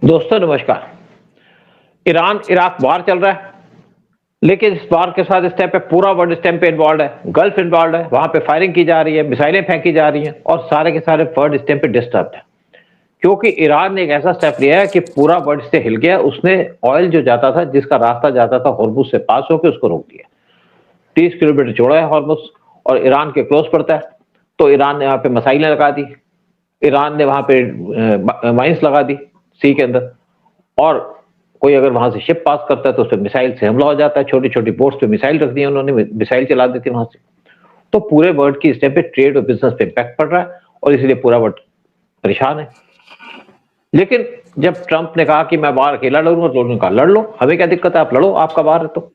दोस्तों नमस्कार। Iran Iraq वार चल रहा है, लेकिन इस वार के साथ इस टाइम पे पूरा वर्ल्ड इस टाइम पे इन्वॉल्व है, गल्फ इन्वॉल्व है, वहां पे फायरिंग की जा रही है, मिसाइलें फेंकी जा रही हैं और सारे के सारे वर्ल्ड इस टाइम पे डिस्टर्ब है। क्योंकि ईरान ने एक ऐसा स्टेप लिया है कि पूरा वर्ल्ड से हिल गया। उसने ऑयल जो जाता था, जिसका रास्ता जाता था हॉर्मुज से पास होकर, उसको रोक दिया। 30 किलोमीटर चौड़ा है हॉर्मुज और ईरान के क्लोज पड़ता है। तो ईरान ने वहां पे मिसाइलें लगा दी, ईरान ने वहां पे माइंस लगा दी सी के अंदर। और कोई अगर वहां से शिप पास करता है तो उस पर मिसाइल से हमला हो जाता है। छोटी छोटी बोट्स पे मिसाइल रख दी उन्होंने, मिसाइल चला देती वहां से। तो पूरे वर्ल्ड की इस टाइम पे ट्रेड और बिजनेस पे इम्पैक्ट पड़ रहा है और इसलिए पूरा वर्ल्ड परेशान है। लेकिन जब ट्रंप ने कहा कि मैं बाहर अकेला लड़ूंगा, तो उन्होंने कहा लड़ लो, हमें क्या दिक्कत है, आप लड़ो, आपका बाहर है तो।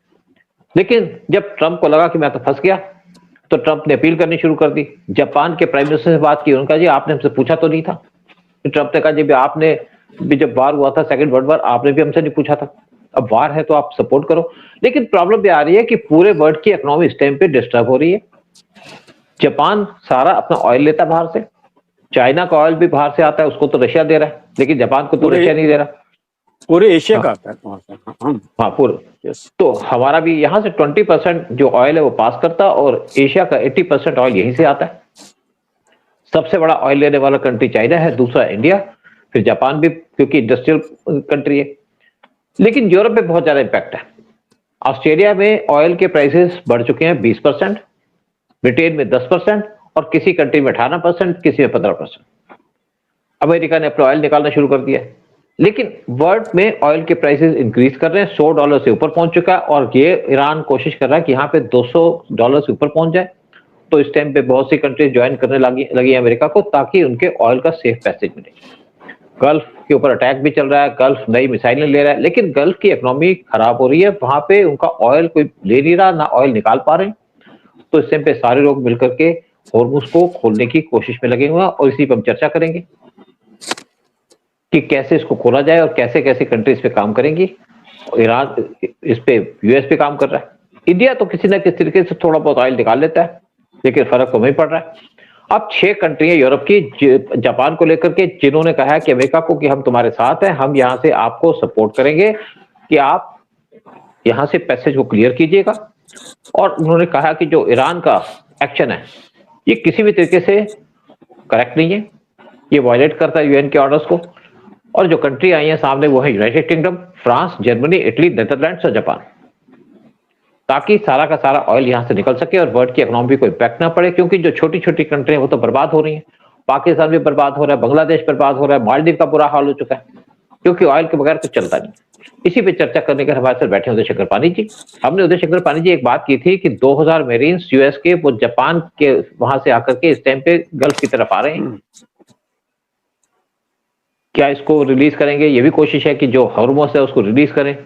लेकिन जब ट्रंप को लगा कि मैं तो फंस गया, तो ट्रंप ने अपील करनी शुरू कर दी। जापान के प्राइम मिनिस्टर से बात की, उनका जी आपने हमसे पूछा तो नहीं था। ट्रंप ने कहा जी आपने भी जब वार हुआ था, सेकंड वर्ल्ड वार, आपने भी हमसे नहीं पूछा था। अब वार है तो आप सपोर्ट करो। लेकिन प्रॉब्लम ये आ रही है कि पूरे वर्ल्ड की इकोनॉमी इस टाइम पे डिस्टर्ब हो रही है। जापान सारा अपना ऑयल लेता है बाहर से, चाइना का ऑयल भी बाहर से आता है, उसको तो रशिया दे रहा है, लेकिन जापान को तो रशिया नहीं दे रहा। पूरे एशिया का आता है वहां से। हाँ पूरे। तो हमारा भी यहाँ से 20% जो ऑयल है वो पास करता है और एशिया का 80% ऑयल यहीं से आता है। सबसे बड़ा ऑयल लेने वाला कंट्री चाइना है, दूसरा इंडिया, फिर जापान भी, क्योंकि इंडस्ट्रियल कंट्री है। लेकिन यूरोप में बहुत ज्यादा इम्पैक्ट है। ऑस्ट्रेलिया में ऑयल के प्राइसेस बढ़ चुके हैं 20%, ब्रिटेन में 10% और किसी कंट्री में 18%, किसी में 15%। अमेरिका ने अपना ऑयल निकालना शुरू कर दिया। लेकिन वर्ल्ड में ऑयल के प्राइसेस इंक्रीज कर रहे हैं, $100 से ऊपर पहुंच चुका है और ये ईरान कोशिश कर रहा है कि यहाँ पे $200 से ऊपर पहुंच जाए। तो इस टाइम पे बहुत सी कंट्रीज ज्वाइन करने लगी अमेरिका को, ताकि उनके ऑयल का सेफ पैसेज मिले। गल्फ के ऊपर अटैक भी चल रहा है, गल्फ नई मिसाइलें ले रहा है, लेकिन गल्फ की इकोनॉमी खराब हो रही है। वहां पे उनका ऑयल कोई ले नहीं रहा, ना ऑयल निकाल पा रहे हैं। तो इस टाइम पे सारे लोग मिलकर के हॉर्मुज को खोलने की कोशिश में लगे हुए हैं और इसी पर हम चर्चा करेंगे कि कैसे इसको खोला जाए और कैसे कैसे कंट्रीज पे काम करेंगी। ईरान इस पे, यूएस पे काम कर रहा है। इंडिया तो किसी ना किसी तरीके से थोड़ा बहुत ऑयल निकाल लेता है, लेकिन फर्क तो नहीं पड़ रहा है। अब 6 कंट्री है यूरोप की, जापान को लेकर के, जिन्होंने कहा है कि अमेरिका को कि हम तुम्हारे साथ हैं, हम यहां से आपको सपोर्ट करेंगे कि आप यहां से पैसेज को क्लियर कीजिएगा। और उन्होंने कहा कि जो ईरान का एक्शन है ये किसी भी तरीके से करेक्ट नहीं है, ये वायलेट करता है यूएन के ऑर्डर्स को। और जो कंट्री आई है सामने वो है United kingdom, France, Germany, Italy, Netherlands और जापान, ताकि सारा का सारा ऑयल यहां से निकल सके और वर्ल्ड की इकोनॉमी को इम्पैक्ट ना पड़े। क्योंकि जो छोटी छोटी कंट्री है वो तो बर्बाद हो रही है। पाकिस्तान भी बर्बाद हो रहा है, बांग्लादेश बर्बाद हो रहा है, मालदीव का बुरा हाल हो चुका है, क्योंकि ऑयल के बगैर कुछ चलता नहीं। इसी पे चर्चा करने के हमारे साथ बैठे उदय शंकर पानी जी। हमने उदय शंकर पानी जी एक बात की थी कि 2000 मेरीन्स यूएस के वो जापान के वहां से आकर के इस टाइम पे गल्फ की तरफ आ रहे हैं। क्या इसको रिलीज करेंगे? ये भी कोशिश है कि जो हॉर्मुज है उसको रिलीज करें,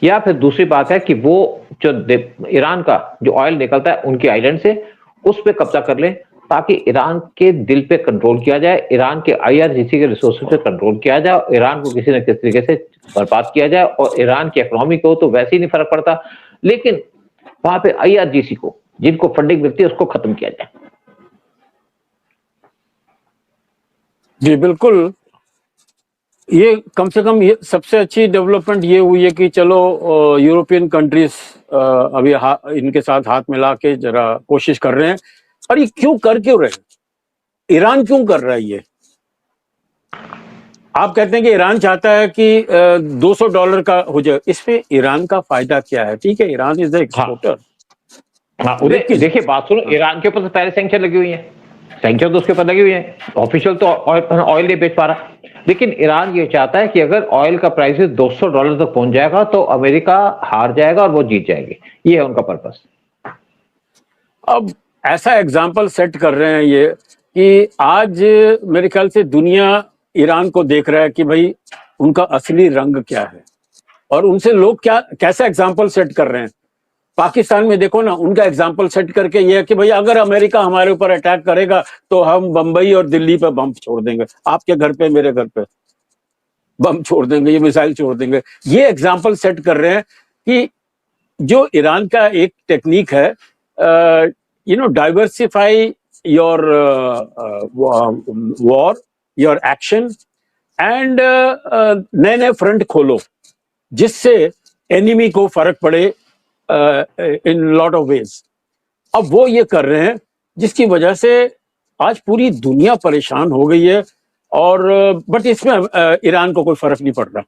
या फिर दूसरी बात है कि वो जो ईरान का जो ऑयल निकलता है उनके आइलैंड से, उस पर कब्जा कर लें, ताकि ईरान के दिल पे कंट्रोल किया जाए, ईरान के आईआरजीसी के रिसोर्सेज पे कंट्रोल किया जाए, ईरान को किसी न किसी तरीके से बर्बाद किया जाए। और ईरान की इकोनॉमी को तो वैसे ही नहीं फर्क पड़ता, लेकिन वहां पे आईआरजीसी को, जिनको फंडिंग मिलती है, उसको खत्म किया जाए। जी बिल्कुल। ये कम से कम ये सबसे अच्छी डेवलपमेंट ये हुई है कि चलो यूरोपियन कंट्रीज अभी इनके साथ हाथ मिला के जरा कोशिश कर रहे हैं। और ये क्यों रहे हैं? ईरान क्यों कर रहा है ये? आप कहते हैं कि ईरान चाहता है कि $200 का हो जाए। इसमें ईरान का फायदा क्या है? ठीक है, ईरान इज द एक्सपोर्टर। हाँ, देखिए बात सुनो, ईरान के ऊपर तो पहले सैंक्शन लगी हुई है, सैंक्शन तो उसके ऊपर लगी हुई है। ऑफिशियल तो ऑयल नहीं बेच पा रहा, लेकिन ईरान ये चाहता है कि अगर ऑयल का प्राइस $200 तक पहुंच जाएगा तो अमेरिका हार जाएगा और वो जीत जाएगी। ये है उनका पर्पस। अब ऐसा एग्जाम्पल सेट कर रहे हैं ये कि आज मेरे ख्याल से दुनिया ईरान को देख रहा है कि भाई उनका असली रंग क्या है, और उनसे लोग कैसा एग्जाम्पल सेट कर रहे हैं। पाकिस्तान में देखो ना, उनका एग्जाम्पल सेट करके ये है कि भाई अगर अमेरिका हमारे ऊपर अटैक करेगा तो हम बंबई और दिल्ली पे बम छोड़ देंगे, आपके घर पे मेरे घर पे बम छोड़ देंगे, ये मिसाइल छोड़ देंगे। ये एग्जाम्पल सेट कर रहे हैं कि जो ईरान का एक टेक्निक है, diversify your war, your action, and नए नए फ्रंट खोलो जिससे एनिमी को फर्क पड़े इन लॉट ऑफ वेज। अब वो ये कर रहे हैं जिसकी वजह से आज पूरी दुनिया परेशान हो गई है। और बट इसमें ईरान को कोई फर्क नहीं पड़ रहा।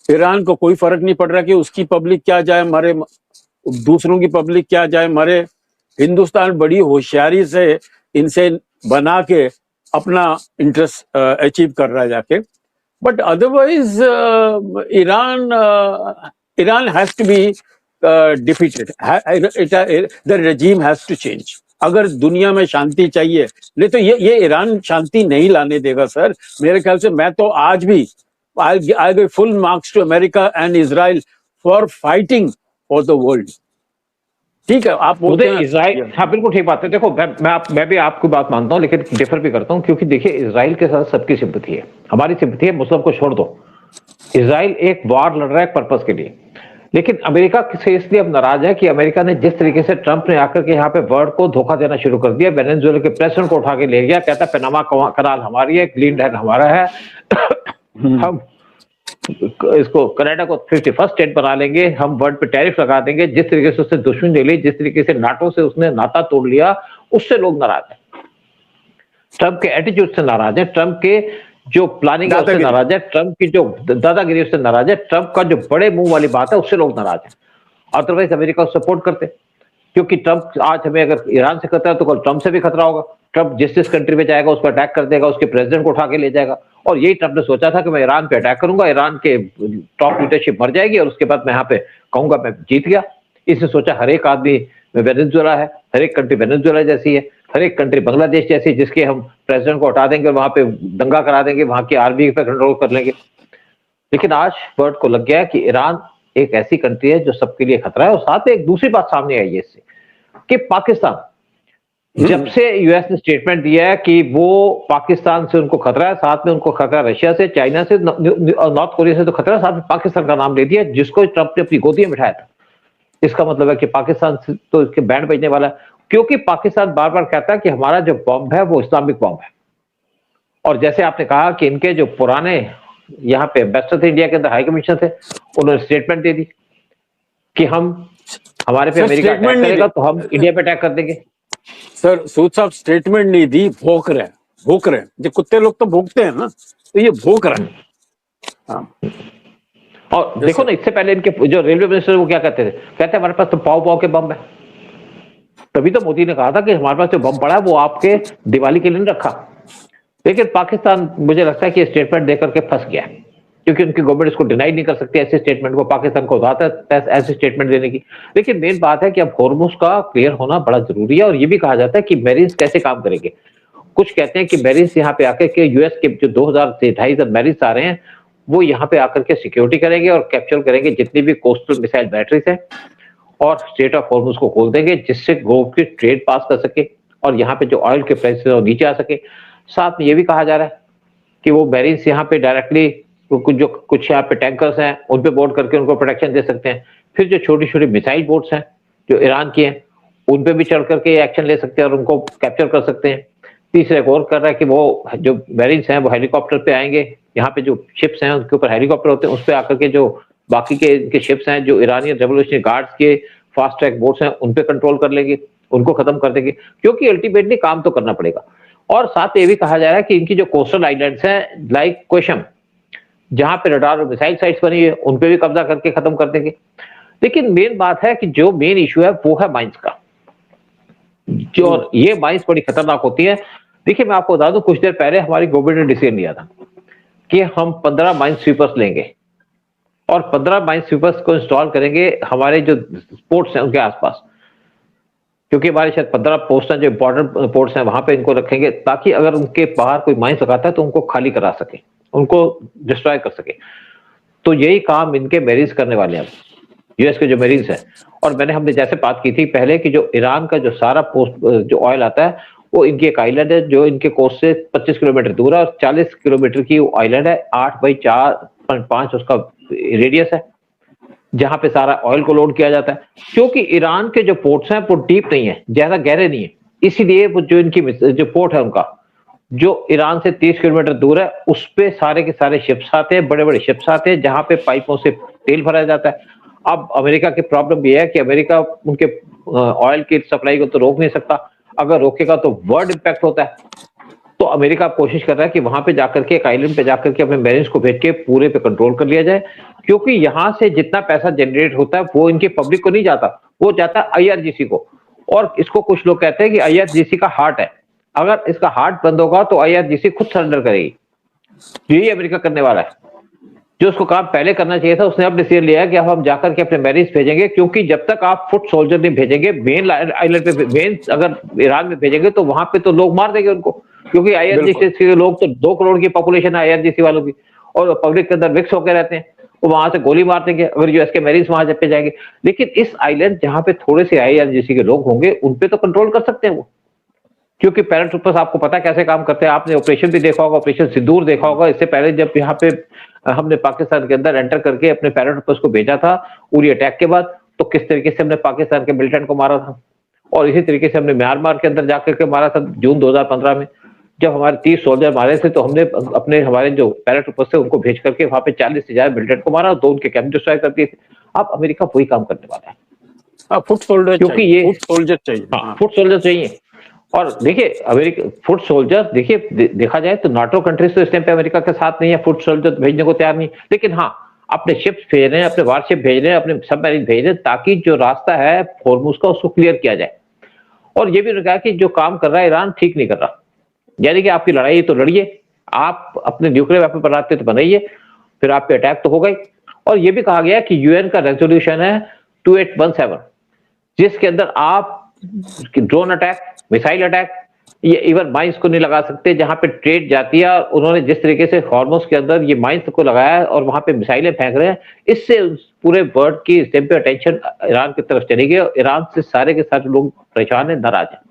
ईरान को कोई फर्क नहीं पड़ रहा कि उसकी पब्लिक क्या जाए मरे, दूसरों की पब्लिक क्या जाए मरे। हिंदुस्तान बड़ी होशियारी से इनसे बना के अपना इंटरेस्ट अचीव कर रहा है जाके। But otherwise Iran has to be defeated, the regime has to change. अगर दुनिया में शांति चाहिए, नहीं तो ये ईरान शांति नहीं लाने देगा सर। मेरे ख्याल से मैं तो आज भी I give full marks to America and Israel for fighting for the world। ठीक है, आप बोलते हैं इजराइल, हाँ बिल्कुल ठीक बात है। देखो मैं भी आपकी बात मानता हूँ, लेकिन डिफर भी करता हूँ, क्योंकि देखिए इजराइल के साथ सबकी सिंपैथी है, हमारी सिंपैथी है, मुस्लिम को छोड़ दो। इजराइल एक वार लड़ रहा है पर्पस के लिए, लेकिन अमेरिका से इसलिए अब नाराज है कि अमेरिका ने जिस तरीके से ट्रंप ने आकर के यहाँ पे वर्ल्ड को धोखा देना शुरू कर दिया। वेनेजुएला के प्रेसिडेंट को उठा के ले गया, कहता है पनामा कनाल हमारी है, ग्रीन लैंड हमारा है, हम इसको कनाडा को 51st स्टेट बना लेंगे, हम वर्ल्ड पे टैरिफ लगा देंगे। जिस तरीके से उसने दुश्मनी ले ली, जिस तरीके से नाटो से उसने नाता तोड़ लिया, उससे लोग नाराज हैं। ट्रंप के एटीट्यूड से नाराज है, ट्रंप के जो प्लानिंग है उससे नाराज है, ट्रंप की जो दादागिरी उससे नाराज है, ट्रंप का जो बड़े मुंह वाली बात है उससे लोग नाराज है। अदरवाइज अमेरिका को सपोर्ट करते, क्योंकि ट्रंप आज हमें अगर ईरान से खतरा है तो कल ट्रंप से भी खतरा होगा। ट्रंप जिस कंट्री में जाएगा उस पर अटैक कर देगा, उसके प्रेसिडेंट को उठा के ले जाएगा। और यही ट्रंप ने सोचा था कि मैं ईरान पे अटैक करूंगा, ईरान के टॉप लीडरशिप मर जाएगी और उसके बाद मैं यहाँ पे कहूंगा मैं जीत गया। इसने सोचा हर एक आदमी वेनेजुएला है, हर एक कंट्री वेनेजुएला जैसी है, हर एक कंट्री बांग्लादेश जैसी है, जिसके हम प्रेसिडेंट को हटा देंगे और वहां पे दंगा करा देंगे, वहां की आर्मी पे कंट्रोल कर लेंगे। लेकिन आज वर्ल्ड को लग गया है कि ईरान एक ऐसी कंट्री है जो सबके लिए खतरा है। और साथ में एक दूसरी बात सामने आई है इससे कि पाकिस्तान, जब से यूएस ने स्टेटमेंट दिया है कि वो पाकिस्तान से उनको खतरा है, साथ में उनको खतरा रशिया से, चाइना से, नॉर्थ कोरिया से तो खतरा है, साथ में पाकिस्तान का नाम ले दिया जिसको ट्रंप ने अपनी गोदी में बिठाया था। इसका मतलब है कि पाकिस्तान से तो इसके बैंड बजने वाला है, क्योंकि पाकिस्तान बार बार कहता है कि हमारा जो बॉम्ब है वो इस्लामिक बॉम्ब है। और जैसे आपने कहा कि इनके जो पुराने यहाँ पे एम्बेसडर थे इंडिया के अंदर, हाई कमिश्नर थे, उन्होंने स्टेटमेंट दे दी कि हम हमारे पे अमेरिका अटैक करेगा तो हम इंडिया पे अटैक कर देंगे। सर सूद साहब स्टेटमेंट नहीं दी, भौंक रहे हैं। जो कुत्ते लोग तो भौंकते हैं ना, तो ये भौंक रहे हैं। हाँ। और देखो ना, इससे पहले इनके जो रेलवे मिनिस्टर वो क्या कहते थे, कहते हमारे पास तो पाव के बम है। तभी तो मोदी ने कहा था कि हमारे पास जो बम पड़ा है वो आपके दिवाली के लिए नहीं रखा। लेकिन पाकिस्तान मुझे लगता है कि स्टेटमेंट देकर के फंस गया, क्योंकि उनकी गवर्नमेंट इसको डिनाई नहीं कर सकती ऐसे स्टेटमेंट को। पाकिस्तान को आता है ऐसे स्टेटमेंट देने की। लेकिन मेन बात है कि अब हॉर्मुज का क्लियर होना बड़ा जरूरी है। और ये भी कहा जाता है कि मेरिन्स कैसे काम करेंगे। कुछ कहते हैं कि मेरिन्स यहाँ पे आकर के यूएस के जो 2000 से 2500 मेरिन्स आ रहे हैं वो यहाँ पे आकर के सिक्योरिटी करेंगे और कैप्चर करेंगे जितनी भी कोस्टल मिसाइल बैटरीज है और स्ट्रेट ऑफ हॉर्मुज को खोल देंगे, जिससे ग्लोब की ट्रेड पास कर सके और यहाँ पे जो ऑयल के प्राइस है वो नीचे आ सके। साथ में ये भी कहा जा रहा है कि वो मेरिन्स यहाँ पे डायरेक्टली कुछ यहाँ पे टैंकर्स हैं उन पे बोर्ड करके उनको प्रोटेक्शन दे सकते हैं। फिर जो छोटी छोटी मिसाइल बोट्स हैं जो ईरान की हैं उन पे भी चढ़ करके एक्शन ले सकते हैं और उनको कैप्चर कर सकते हैं। तीसरा एक और कर रहा है कि वो जो मेरिन्स हैं वो हेलीकॉप्टर पे आएंगे, यहाँ पे जो शिप्स हैं उनके ऊपर हेलीकॉप्टर होते हैं, उस पर आकर के जो बाकी के इनके शिप्स हैं जो इरानियन रेवोल्यूशनरी गार्ड्स के फास्ट ट्रैक बोट्स हैं उन पे कंट्रोल कर लेंगे, उनको खत्म कर देंगे, क्योंकि अल्टीमेटली काम तो करना पड़ेगा। और साथ ये भी कहा जा रहा है कि इनकी जो कोस्टल आइलैंड्स हैं लाइक कोशम, जहां पे रडार और मिसाइल साइट्स बनी है, उन पे भी कब्जा करके खत्म कर देंगे। लेकिन मेन बात है कि जो मेन इशू है वो है माइंस का, जो ये माइंस बड़ी खतरनाक होती है। देखिए मैं आपको बता दूं, कुछ देर पहले हमारी गवर्नमेंट ने डिसीजन लिया था कि हम 15 माइंस स्वीपर्स लेंगे और 15 माइंस स्वीपर्स को इंस्टॉल करेंगे हमारे जो पोर्ट्स हैं उनके आसपास, क्योंकि हमारे शायद 15 पोस्ट हैं जो इंपॉर्टेंट पोर्ट्स हैं, वहां पे इनको रखेंगे ताकि अगर उनके बाहर कोई माइंस लगाता है तो उनको खाली करा सके, उनको डिस्ट्रॉय कर सके। तो यही काम इनके मेरिन्स करने वाले हैं, यूएस के जो मेरिन्स हैं। और हमने जैसे बात की थी पहले कि जो ईरान का जो सारा पोस्ट जो ऑयल आता है वो इनकी एक आइलैंड है जो इनके कोस्ट से 25 किलोमीटर दूर है और 40 किलोमीटर की वो आइलैंड है, 8x4.5 उसका रेडियस है, जहां पे सारा ऑयल को लोड किया जाता है। क्योंकि ईरान के जो पोर्ट्स हैं वो डीप नहीं है, ज्यादा गहरे नहीं है, इसीलिए वो जो इनकी जो पोर्ट है उनका जो ईरान से 30 किलोमीटर दूर है, उस पे सारे के सारे शिप्स आते हैं, बड़े-बड़े शिप्स आते हैं, जहाँ पे पाइपों से तेल भरा जाता है। अब अमेरिका की प्रॉब्लम ये है कि अमेरिका उनके ऑयल की सप्लाई को तो रोक नहीं सकता। अगर रोकेगा तो वर्ल्ड इम्पैक्ट होता है। तो अमेरिका कोशिश कर रहा है कि वहां पे जाकर के एक आइलैंड पे जाकर के अपने मैरिन्स को भेज के पूरे पे कंट्रोल कर लिया जाए, क्योंकि यहां से जितना पैसा जनरेट होता है वो इनकी पब्लिक को नहीं जाता, वो जाता है आईआरजीसी को। और इसको कुछ लोग कहते हैं कि आईआरजीसी का हार्ट है। अगर इसका हार्ट बंद होगा तो आईआरजीसी खुद सरेंडर करेगी। यही अमेरिका करने वाला है। जो उसको काम पहले करना चाहिए था, उसने अब डिसीजन लिया है कि अब हम जाकर के अपने मैरिन्स भेजेंगे, क्योंकि जब तक आप फुट सोल्जर नहीं भेजेंगे मेन आइलैंड पे, मेन अगर ईरान में भेजेंगे तो वहां पे तो लोग मार देंगे उनको, क्योंकि आईआरजीसी के लोग तो 2 करोड़ की पॉपुलेशन है आईआरजीसी वालों की, और पब्लिक के अंदर मिक्स होकर रहते हैं। वो वहां से गोली मार देंगे अगर यूएस के मैरिन्स वहां पे जाएंगे। लेकिन इस आइलैंड जहां पे थोड़े से आईआरजीसी के लोग होंगे, उनपे तो कंट्रोल कर सकते हैं वो, क्योंकि पैराट्रूपर्स आपको पता है कैसे काम करते हैं। आपने ऑपरेशन भी देखा होगा, ऑपरेशन सिंदूर देखा होगा। इससे पहले जब यहाँ पे हमने पाकिस्तान के अंदर एंटर करके अपने पैराट्रूपर्स को भेजा था उरी अटैक के बाद, तो किस तरीके से हमने पाकिस्तान के मिलिटेंट को मारा था, और इसी तरीके से हमने म्यांमार के अंदर जाकर के मारा था जून 2015 में। जब हमारे 30 सोल्जर मारे थे तो हमने अपने हमारे जो पैराट्रूपर्स थे उनको भेज करके वहां पे 40 से ज्यादा मिलिटेंट को मारा, 2 उनके कैंप डिस्ट्रॉय कर दिए थे। अब अमेरिका वही काम करने वाला है। फुट सोल्जर क्योंकि चाहिए, ये फुट सोल्जर चाहिए। हाँ, फुट सोल्जर चाहिए। और देखिए अमेरिका फुट सोल्जर, देखिए देखा जाए तो नाटो कंट्रीज तो इस टाइम पे अमेरिका के साथ नहीं है, फुट सोल्जर भेजने को तैयार नहीं। लेकिन हाँ, अपने शिप्स भेज रहे हैं, अपने वारशिप भेज रहे हैं, अपने सबमरीन भेज रहे हैं, ताकि जो रास्ता है हॉर्मुज का उसको क्लियर किया जाए। और ये भी कहा कि जो काम कर रहा है ईरान ठीक नहीं कर रहा, यानी कि आपकी लड़ाई तो लड़िए, आप अपने न्यूक्लियर वेपन बनाते तो बनाइए, फिर आप पे अटैक तो होगा ही। और ये भी कहा गया कि यूएन का रेजोल्यूशन है 2817, जिसके अंदर आप ड्रोन अटैक, मिसाइल अटैक, ये इवन माइंस को नहीं लगा सकते जहां पे ट्रेड जाती है। उन्होंने जिस तरीके से हॉर्मुज के अंदर ये माइंस को लगाया है और वहां पे मिसाइलें फेंक रहे हैं, इससे पूरे वर्ल्ड की इस टाइम पे अटेंशन ईरान की तरफ चली गई, और ईरान से सारे के सारे लोग परेशान है, नाराज है।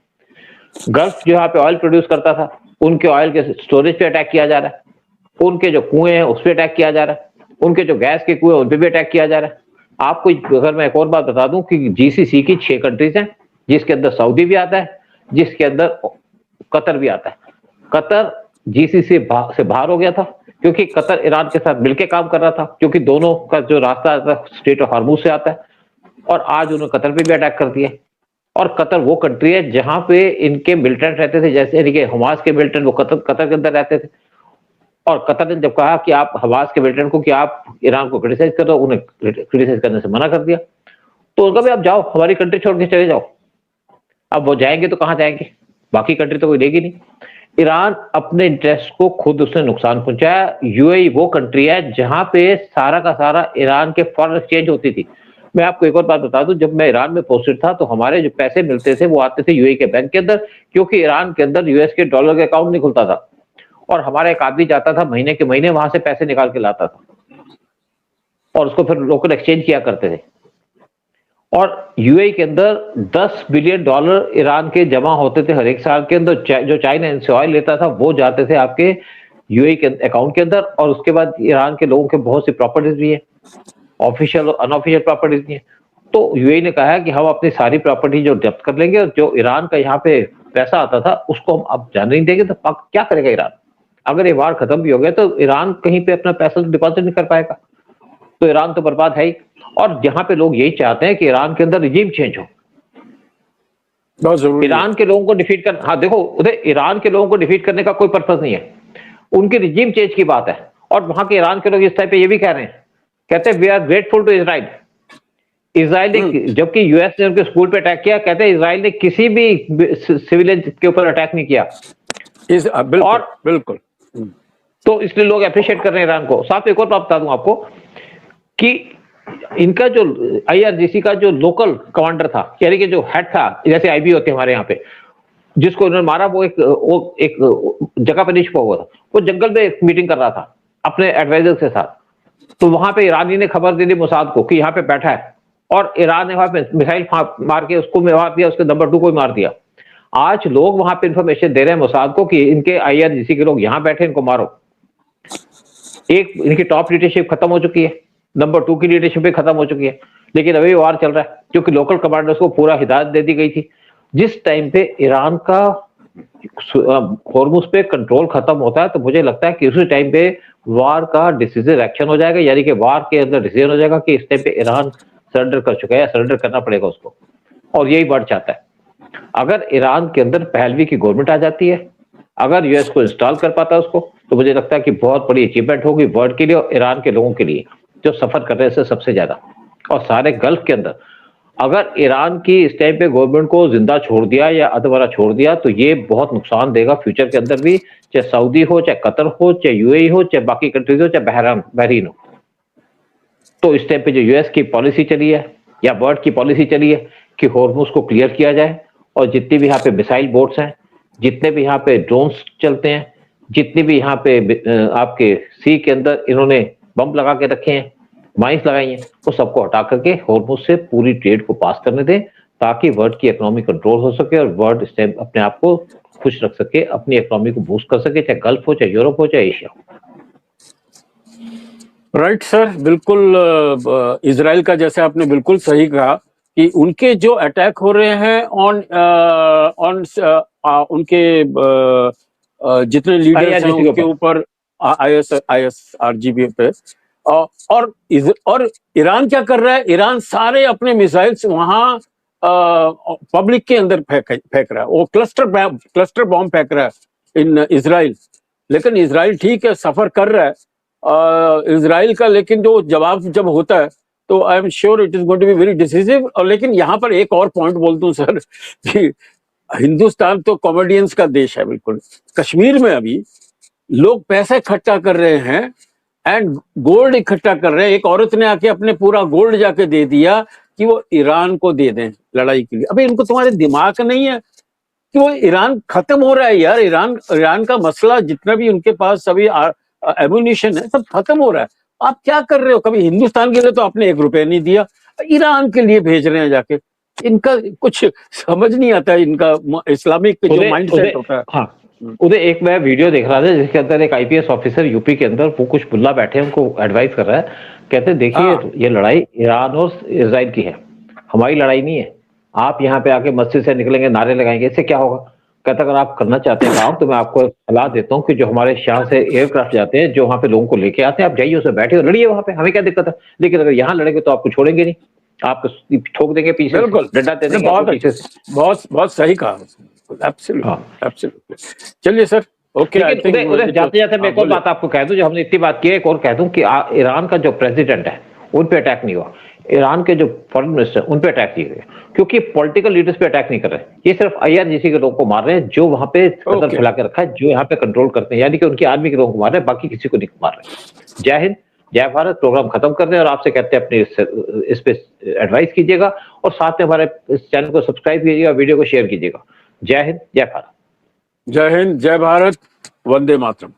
गल्फ जो यहाँ पे ऑयल प्रोड्यूस करता था, उनके ऑयल के स्टोरेज पे अटैक किया जा रहा है, उनके जो कुएं हैं उस पर अटैक किया जा रहा है, उनके जो गैस के कुएं उन पे भी अटैक किया जा रहा है। आपको अगर मैं एक और बात बता दूं कि जीसीसी की 6 कंट्रीज हैं, जिसके अंदर सऊदी भी आता है, जिसके अंदर कतर भी आता है। कतर जीसीसी से बाहर हो गया था, क्योंकि कतर ईरान के साथ मिलकर काम कर रहा था, क्योंकि दोनों का जो रास्ता आता है स्ट्रेट ऑफ हॉर्मुज से आता है। और आज उन्होंने कतर पे भी अटैक कर दिया। और कतर वो कंट्री है जहां पे इनके मिलिटेंट रहते थे, जैसे इनके हमास के मिलिटेंट वो कतर के अंदर रहते थे। और कतर ने जब कहा कि आप हमास के मिलिटेंट को कि आप ईरान को क्रिटिसाइज कर रहे हो, उन्हें क्रिटिसाइज करने से मना कर दिया। तो उनका भी आप जाओ, हमारी कंट्री छोड़ के चले जाओ। अब वो जाएंगे तो कहां जाएंगे, बाकी कंट्री तो कोई देगी नहीं। ईरान अपने इंटरेस्ट को खुद उसने नुकसान पहुंचाया। यूएई वो कंट्री है जहां पे सारा का सारा ईरान के फॉरेन एक्सचेंज होती थी। मैं आपको एक और बात बता दूं, जब मैं ईरान में पोस्टेड था तो हमारे जो पैसे मिलते थे वो आते थे यूएई के बैंक के अंदर, क्योंकि ईरान के अंदर यूएस के डॉलर के अकाउंट नहीं खुलता था। और हमारा एक आदमी जाता था महीने के महीने वहां से पैसे निकाल के लाता था, और उसको फिर लोकल एक्सचेंज किया करते थे। और यूएई के अंदर 10 बिलियन डॉलर ईरान के जमा होते थे हर एक साल के अंदर। जो चाइना इनसे ऑयल लेता था वो जाते थे आपके यूएई के अकाउंट के अंदर। और उसके बाद ईरान के लोगों के बहुत सी प्रॉपर्टीज भी है, ऑफिशियल और अनऑफिशियल प्रॉपर्टीज भी है। तो यूएई ने कहा है कि हम अपनी सारी प्रॉपर्टी जो जब्त कर लेंगे, और जो ईरान का यहाँ पे पैसा आता था उसको हम अब जाने नहीं देंगे। तो क्या करेगा ईरान? अगर ये वार खत्म भी हो गया तो ईरान कहीं पे अपना पैसा डिपॉजिट नहीं कर पाएगा, तो ईरान तो बर्बाद है ही। और यहाँ पे लोग यही चाहते हैं कि ईरान के अंदर रिजीम चेंज हो, बहुत जरूरी। ईरान के लोगों को डिफीट कर, हाँ देखो उधर ईरान के लोगों को डिफीट करने का कोई पर्पस नहीं है, उनकी रिजीम चेंज की बात है। और वहां के ईरान के लोग इस टाइप पे ये भी कह रहे हैं, कहते हैं we are grateful to Israel. Israel ने, जबकि यूएस ने उनके स्कूल पे अटैक किया, कहते हैं इजराइल ने किसी भी सिविलियन के ऊपर अटैक नहीं किया। बिल्कुल बिल्कुल। तो इसलिए लोग अप्रिशिएट कर रहे हैं ईरान को। साथ एक और बात बता दूं आपको कि इनका जो आईआरजीसी का जो लोकल कमांडर था, यानी कि जो हेड था, जैसे आईबी होते हैं हमारे यहाँ पे, जिसको उन्होंने मारा, वो एक जगह पर नहीं छुपा हुआ था, वो जंगल में एक मीटिंग कर रहा था अपने एडवाइजर के साथ। तो वहां पे ईरानी ने खबर दे दी मोसाद को कि यहाँ पे बैठा है, और ईरान ने वहां पे मिसाइल मार के उसको मार दिया, उसके नंबर 2 को भी मार दिया। आज लोग वहां पे इंफॉर्मेशन दे रहे हैं मोसाद को कि इनके आईआरजीसी के लोग यहाँ बैठे, इनको मारो। एक इनकी टॉप लीडरशिप खत्म हो चुकी है, नंबर 2 की लीडरशिप भी खत्म हो चुकी है, लेकिन अभी वार चल रहा है, क्योंकि लोकल कमांडर्स को पूरा हिदायत दे दी गई थी। जिस टाइम पे ईरान का हॉर्मुज पे कंट्रोल खत्म होता है तो मुझे लगता है कि उसी टाइम पे वार का डिसीजन एक्शन हो जाएगा, यानी कि वार के अंदर डिसीजन हो जाएगा कि इस टाइम पे ईरान सरेंडर कर चुका है या सरेंडर करना पड़ेगा उसको, और यही बढ़ चाहता है। अगर ईरान के अंदर पहलवी की गवर्नमेंट आ जाती है, अगर यूएस को इंस्टॉल कर पाता है उसको, तो मुझे लगता है कि बहुत बड़ी अचीवमेंट होगी वर्ल्ड के लिए और ईरान के लोगों के लिए जो सफर कर रहे हैं इससे सबसे ज्यादा। और सारे गल्फ के अंदर अगर ईरान की इस टाइम पे गवर्नमेंट को जिंदा छोड़ दिया या अधमरा छोड़ दिया तो ये बहुत नुकसान देगा फ्यूचर के अंदर भी, चाहे सऊदी हो, चाहे कतर हो, चाहे यूएई हो, चाहे बाकी कंट्रीज हो, चाहे बहरीन हो। तो इस टाइम पे जो यूएस की पॉलिसी चली है या वर्ल्ड की पॉलिसी चली है कि हॉर्मुज को क्लियर किया जाए, और जितनी भी यहाँ पे मिसाइल बोट्स हैं, जितने भी यहाँ पे ड्रोन्स चलते हैं, जितने भी यहाँ पे आपके सी के अंदर इन्होंने बम लगा के रखे हैं, माइंस लगाई हैं, वो सबको हटा करके हॉर्मुज से पूरी ट्रेड को पास करने दें ताकि वर्ल्ड की इकोनॉमी कंट्रोल हो सके और वर्ल्ड इस टाइम अपने आप को खुश रख सके, अपनी इकोनॉमी को बूस्ट कर सके, चाहे गल्फ हो, चाहे यूरोप हो, चाहे एशिया हो। राइट सर, बिल्कुल इजराइल का जैसे आपने बिल्कुल सही कहा कि उनके जो अटैक हो रहे हैं ऑन उनके जितने लीडर्स हैं उनके ऊपर ISRGB पे, और ईरान क्या कर रहा है, ईरान सारे अपने मिसाइल्स वहां पब्लिक के अंदर फेंक रहा है, वो क्लस्टर बॉम्ब फेंक रहा है इन इजराइल। लेकिन इजराइल ठीक है, सफर कर रहा है इजराइल का, लेकिन जो जवाब जब होता है तो I am sure it is going to be very decisive. और लेकिन यहाँ पर एक और पॉइंट बोल दूं सर कि हिंदुस्तान तो कॉमेडियंस का देश है बिल्कुल। कश्मीर में अभी लोग पैसे इकट्ठा कर रहे हैं एंड गोल्ड इकट्ठा कर रहे हैं। एक औरत ने आके अपने पूरा गोल्ड जाके दे दिया कि वो ईरान को दे दें लड़ाई के लिए। अबे इनको तुम्हारे दिमाग नहीं है कि वो ईरान खत्म हो रहा है यार, ईरान का मसला जितना भी उनके पास सभी एम्युनिशन है सब खत्म हो रहा है। आप क्या कर रहे हो? कभी हिंदुस्तान के लिए तो आपने 1 रुपया नहीं दिया, ईरान के लिए भेज रहे हैं जाके। इनका कुछ समझ नहीं आता, इनका इस्लामिक जो माइंडसेट होता है। हाँ, उधर एक मैं वीडियो देख रहा था जिसके अंदर एक आईपीएस ऑफिसर यूपी के अंदर, वो कुछ बुल्ला बैठे हैं उनको एडवाइस कर रहा है, कहते हैं देखिए ये लड़ाई ईरान और इजराइल की है, हमारी लड़ाई नहीं है। आप यहाँ पे आके मस्जिद से निकलेंगे, नारे लगाएंगे, इससे क्या होगा? कहता अगर आप करना चाहते हैं काम तो मैं आपको सलाह देता हूँ कि जो हमारे शाह से एयरक्राफ्ट जाते हैं, जो वहाँ पे लोगों को लेके आते हैं, आप जाइए उसमें बैठे लड़िए वहाँ पे, हमें क्या दिक्कत है। लेकिन अगर यहाँ लड़ेंगे तो आपको छोड़ेंगे नहीं, आपको ठोक देंगे पीछे, बिल्कुल डंडा दे देंगे पीछे से। बहुत सही कहा, एब्सोल्युटली। चलिए सर, ओके। जाते जाते मैं एक और बात आपको कह दूं, जो हमने इतनी बात की है, एक और कह दूं कि ईरान का जो प्रेसिडेंट है उन पे अटैक नहीं हुआ, ईरान के जो फॉरेन मिनिस्टर उन पे अटैक किए गए, क्योंकि पॉलिटिकल लीडर्स पे अटैक नहीं कर रहे, ये सिर्फ IRGC के लोगों को मार रहे हैं जो वहां पे कदर फैला के रखा है, जो यहाँ पे कंट्रोल करते हैं, यानी कि उनकी आर्मी के लोगों को मार रहे हैं, बाकी किसी को नहीं मार रहे। जय हिंद, जय भारत। प्रोग्राम खत्म कर दें और आपसे कहते हैं अपने इस पे एडवाइस कीजिएगा और साथ में हमारे इस चैनल को सब्सक्राइब कीजिएगा, वीडियो को शेयर कीजिएगा। जय हिंद, जय भारत। जय हिंद, जय भारत, वंदे मातरम।